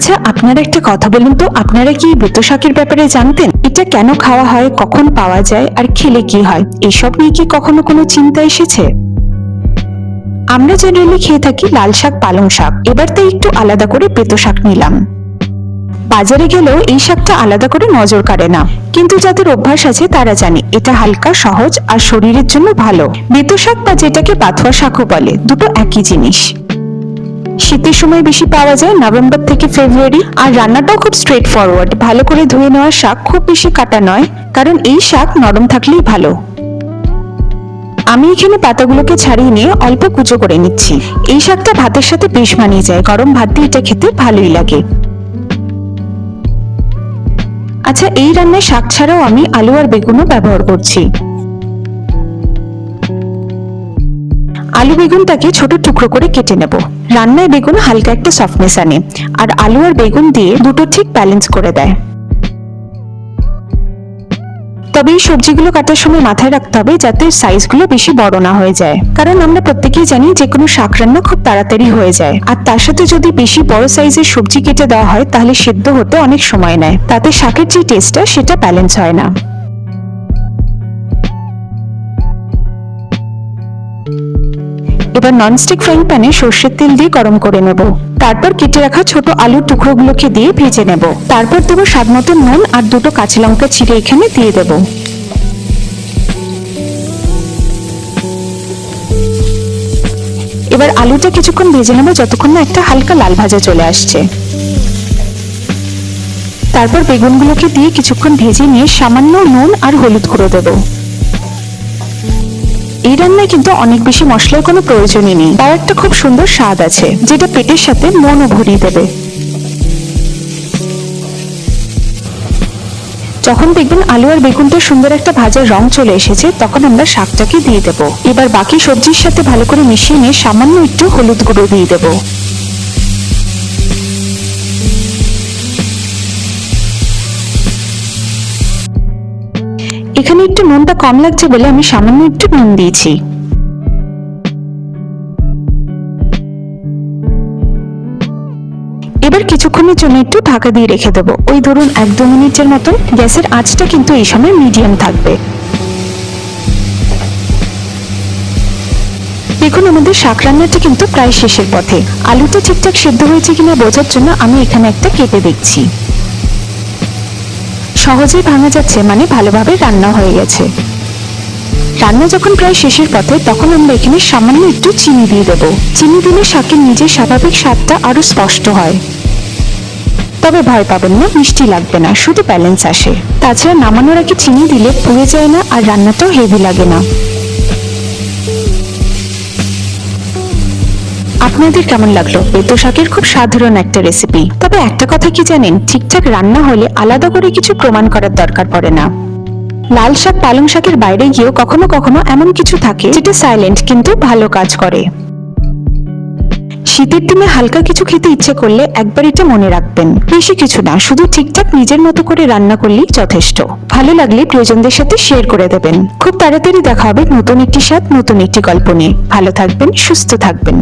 আচ্ছা, আপনারা একটা কথা বলুন তো, আপনারা কি বেতো শাকের ব্যাপারে জানতেন? এটা কেন খাওয়া হয়, কখন পাওয়া যায়, আর খেলে কি হয়, এসব নিয়ে কি কখনো কোনো চিন্তা এসেছে? আমরা জেনারেলি খেয়ে থাকি লাল শাক, পালং শাক। এবার তাই একটু আলাদা করে বেতো শাক নিলাম। বাজারে গেলেও এই শাকটা আলাদা করে নজর কাড়ে না, কিন্তু যাদের অভ্যাস আছে তারা জানে এটা হালকা, সহজ আর শরীরের জন্য ভালো। বেতো শাক বা যেটাকে পাথুয়া শাকও বলে, দুটো একই জিনিস। শীতের সময় বেশি পাওয়া যায়, নভেম্বর থেকে ফেব্রুয়ারি। আর রান্নাটাও খুব স্ট্রেট ফরওয়ার্ড। ভালো করে ধুয়ে নেওয়া শাক, খুব বেশি কাটা নয়, কারণ এই শাক নরম থাকলেই ভালো। আমি এখানে পাতাগুলোকে ছাড়িয়ে নিয়ে অল্প কুচো করে নিচ্ছি। এই শাকটা ভাতের সাথে বেশ মানিয়ে যায়, গরম ভাত দিয়ে এটা খেতে ভালোই লাগে। আচ্ছা, এই রান্নায় শাক ছাড়াও আমি আলু আর বেগুনও ব্যবহার করছি। আলু বেগুনটাকে ছোট টুকরো করে কেটে নেব। রান্নায় বেগুন হালকা একটা সফটনেস আনে, আর আলু আর বেগুন দিয়ে দুটো ঠিক ব্যালেন্স করে দেয়। তবে এই সবজিগুলো কাটার সময় মাথায় রাখতে হবে যাতে সাইজগুলো বেশি বড় না হয়ে যায়, কারণ আমরা প্রত্যেকেই জানি যে কোনো শাক রান্না খুব তাড়াতাড়ি হয়ে যায়, আর তার সাথে যদি বেশি বড় সাইজের সবজি কেটে দেওয়া হয় তাহলে সেদ্ধ হতে অনেক সময় নেয়, তাতে শাকের যে টেস্টটা সেটা ব্যালেন্স হয় না। এবার ননস্টিক ফ্রাইং প্যানে সর্ষের তেল দিয়ে গরম করে নেব। তারপর কেটে রাখা ছোট আলুর টুকরোগুলোকে দিয়ে ভেজে নেব। তারপর দেবো স্বাদ মতো নুন আর দুটো কাঁচা লঙ্কা চিড়ে এখানে দিয়ে দেব। এবার আলুটা কিছুক্ষণ ভেজে নেব, যতক্ষণ না একটা হালকা লাল ভাজা চলে আসছে। তারপর বেগুনগুলোকে দিয়ে কিছুক্ষণ ভেজে নিয়ে সামান্য নুন আর হলুদ গুঁড়ো দেব। এই রান্নায় কিন্তু অনেক বেশি মশলার কোনো প্রয়োজনই নেই, তার একটা খুব সুন্দর স্বাদ আছে যেটা পেটের সাথে মনও ভরিয়ে দেবে। যখন দেখবেন আলু আর বেগুনটা সুন্দর একটা ভাজার রং চলে এসেছে, তখন আমরা শাকটাকে দিয়ে দেব। এবার বাকি সবজির সাথে ভালো করে মিশিয়ে নিয়ে সামান্য একটু হলুদ গুঁড়ো দিয়ে দেব। এখানে একটু নুনটা কম লাগছে বলে আমি সামান্য একটু নুন দিয়েছি। এবার কিছুক্ষণের জন্য একটু ঢাকা দিয়ে রেখে দেবো, ওই ধরুন 1-2 মিনিটের মতন। গ্যাসের আঁচটা কিন্তু এই সময় মিডিয়াম থাকবে। দেখুন, আমাদের শাক রান্নাটা কিন্তু প্রায় শেষের পথে। আলুটা ঠিকঠাক সেদ্ধ হয়েছে কিনা বোঝার জন্য আমি এখানে একটা কেটে দেখছি। সহজেই ভাঙা যাচ্ছে, মানে ভালোভাবে রান্না হয়ে গেছে। রান্না যখন প্রায় শেষের পথে, তখন আমরা এখানে সামান্য একটু চিনি দিয়ে দেবো। চিনি দিলে শাকের নিজের স্বাভাবিক স্বাদটা আরো স্পষ্ট হয়। তবে ভয় পাবেন না, মিষ্টি লাগবে না, শুধু ব্যালেন্স আসে। তাছাড়া নামানোর আগে চিনি দিলে পুড়ে যায় না, আর রান্নাটাও হেভি লাগে না। আপনাদের কেমন লাগলো? বেতো শাকের খুব সাধারণ একটা রেসিপি, তবে একটা কথা কি জানেন, ঠিকঠাক রান্না হলে আলাদা করে কিছু প্রমাণ করার দরকার পড়ে না। লাল শাক, পালং শাকের বাইরে গিয়েও কখনো কখনো এমন কিছু থাকে যেটা সাইলেন্ট কিন্তু ভালো কাজ করে। শীতের দিনে হালকা কিছু খেতে ইচ্ছে করলে একবার এটা মনে রাখবেন, বেশি কিছু না, শুধু ঠিকঠাক নিজের মতো করে রান্না করলেই যথেষ্ট। ভালো লাগলে প্রিয়জনদের সাথে শেয়ার করে দেবেন। খুব তাড়াতাড়ি দেখা হবে নতুন একটি স্বাদ, নতুন একটি গল্প নিয়ে। ভালো থাকবেন, সুস্থ থাকবেন।